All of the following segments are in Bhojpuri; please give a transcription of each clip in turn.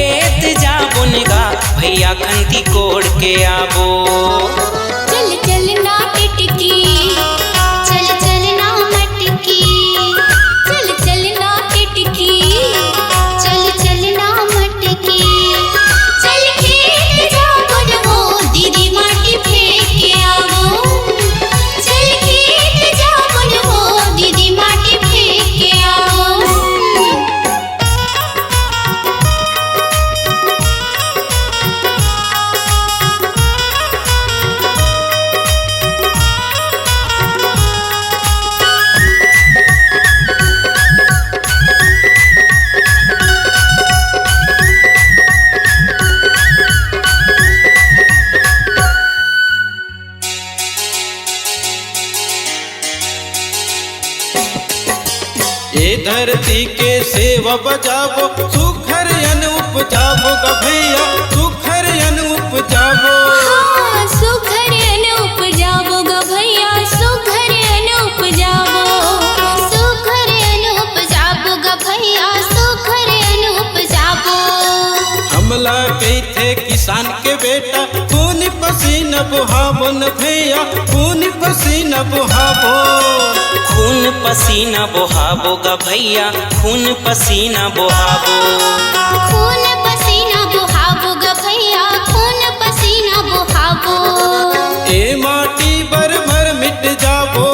खेत जाबुन गा भैया खंती कोड़ के आबो। चल चल ना टिटकी, चल चल ना मटकी, चल चल ना टिटकी, चल चल ना मटकी। चल खेत जाबुन हो दीदी माटी फेंक के आवो। चल खेत जाबुन हो दीदी माटी फेंक के आवो। ये धरती के सेवा बजाबो, सुखर अन उपजाबो गा भैया, सुखर अन उपजाबो। हाँ, सुघर अन उपजाबो गा भैया, सुघर अन उपजाबो। सुघर अन उपजाबो गा भैया, सुघर अन उपजाबो। हमला कही थे किसान के बेटा, खून पसीना बहाबो न भैया, खून पसीना बहाबो। खून पसीना बहाबो गा भैया, खून पसीना बहाबो। खून पसीना बहाबो गा भैया, खून पसीना बहाबो। ए माटी बर भर मिट जाबो।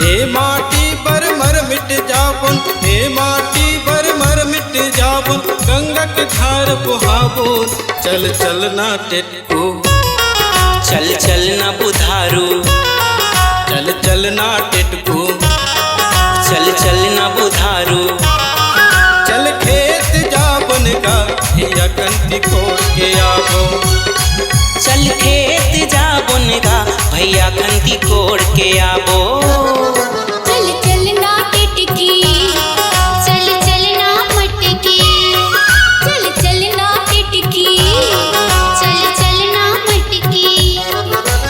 ए माटी बर मर मिट जाबो, ए माटी बर मर मिट जाबो। गंगा के धार बहाबो, चल चल ना टेटको, चल चल ना बुधारू, चल चल ना टेटको। चल चल ना बुधारू। चल खेत जाबन गा भैया कंती कोड़ के आबो। चल खेत जाबुन गा भैया खंती कोड़ के आबो। चल चल ना टिटकी, चल चल ना मटकी, चल चल ना टिटकी, चल चल ना मटकी।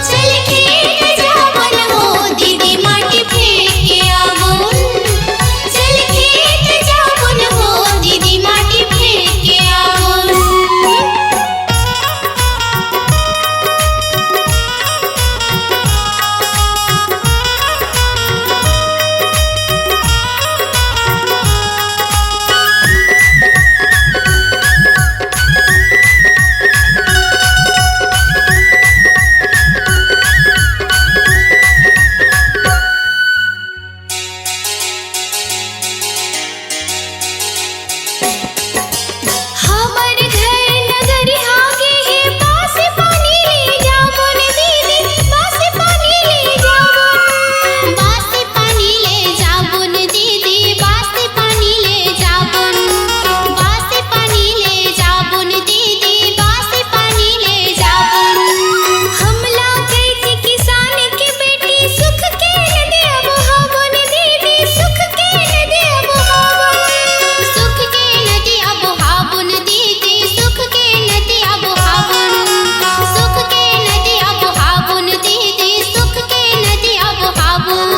चल खेत जाबुन हो दीदी माटी फेंक के आवो। चल खेत जाबुन हो दीदी माटी फेंक के आवो। हमर घर नगर आगे है, पास पानी ले जाबुन दीदी, पास पानी ले जाबुन। पास पानी ले जाबुन दीदी, पास पानी ले जाबुन। पास पानी ले जाबुन दीदी, पास पानी ले जाबुन। हमला गई थी किसान की बेटी, सुख के नदिया बहाबुन दीदी, सुख के नदिया बहाबुन। सुख के नदिया बहाबुन दीदी, सुख के नदिया बहाबुन। सुख के नदिया बहाबुन दीदी, सुख के नदिया बहाबुन।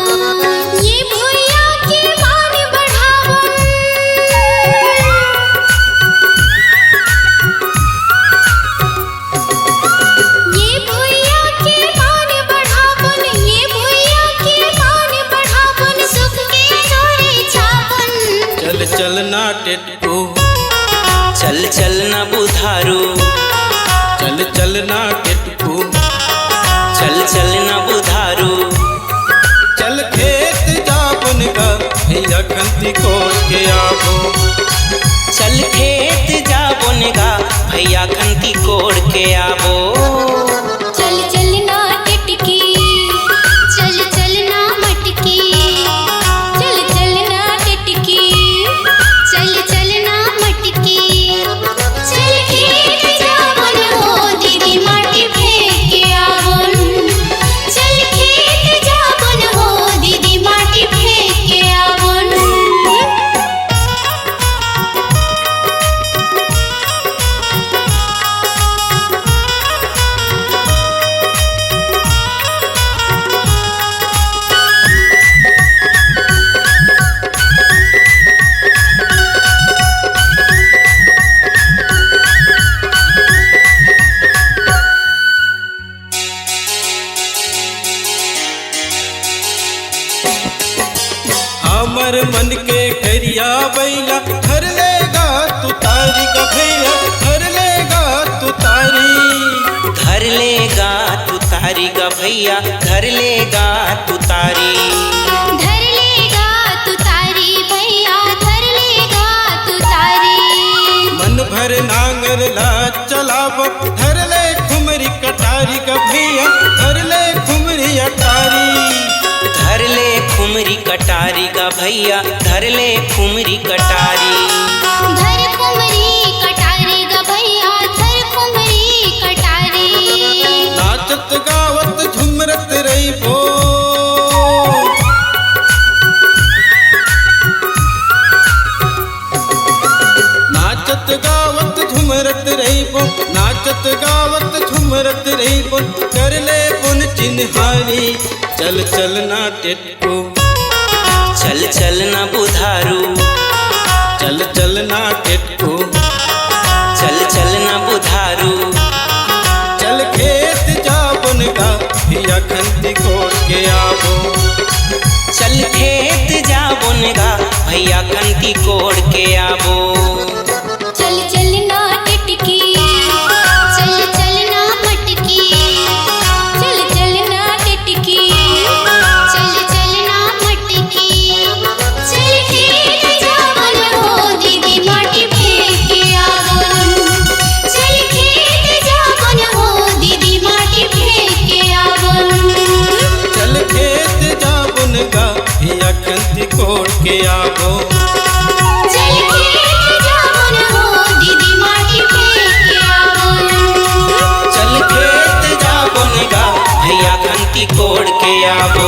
ये भैया के मान बढ़ाबुन। ये भैया के मान बढ़ाबुन, ये भैया के मान बढ़ाबुन। सुख के जोरे छाबुन। चल चल ना टेटको, चल चल ना बुधारू, चल चल ना टेटको। चल चल ना बुधारू। चल खेत जाबन गा भैया कंती कोड़ के आबो। चल खेत जाबुन गा भैया खंती कोड़ के आबो। चल चल ना टिटकी, चल चल ना मटकी, चल चल ना टिटकी, चल चल ना मटकी। चल खेत जाबुन हो दीदी माटी फेंक के आवुन। चल खेत जाबुन हो दीदी माटी फेंक के आवुन। हमार मन के करिया बैला धर लेगा तू तारी का भैया धर लेगा तू तारी धर लेगा तू तारी गा भैया धर लेगा तू तारी धर लेगा तू तारी भैया धर लेगा तू तारी मन भर नांगर ला चलाव धर ले खुमरी कटारी का भैया धर ले खुमरी अटारी धर ले खुमरी कटारी गा भैया धर ले खुमरी कटारी धर कुमरी कटारी गा भैया धर कुमरी कटारी नाचत गावत झुमरत रही बो नाचत गावत झुमरत रही बो नाचत गावत झुमरत रही बो कर ले पुन चिन्हारी चल चल ना टेटको चल चल ना बुधारू चल चल ना टेटको चल चल ना बुधारू चल खेत जा बनगा भैया खंती कोट के आवो चल खेत जा बुनगा भैया खंती कोड़ के आबो चल चल ना टिटकी चल चल ना मटकी चल चल ना टिटकी चल चल ना मटकी चल खेत जावन हो दीदी माटी फेंक के आवो चल खेत जावन हो दीदी माटी फेंक के आवो चल खेत जा बनगा भैया खंती कोट के आवो चल खेत जावन हो दीदी माटी फेंक के आवो चल खेत जा बुनगा भैया खंती कोड़ के आबो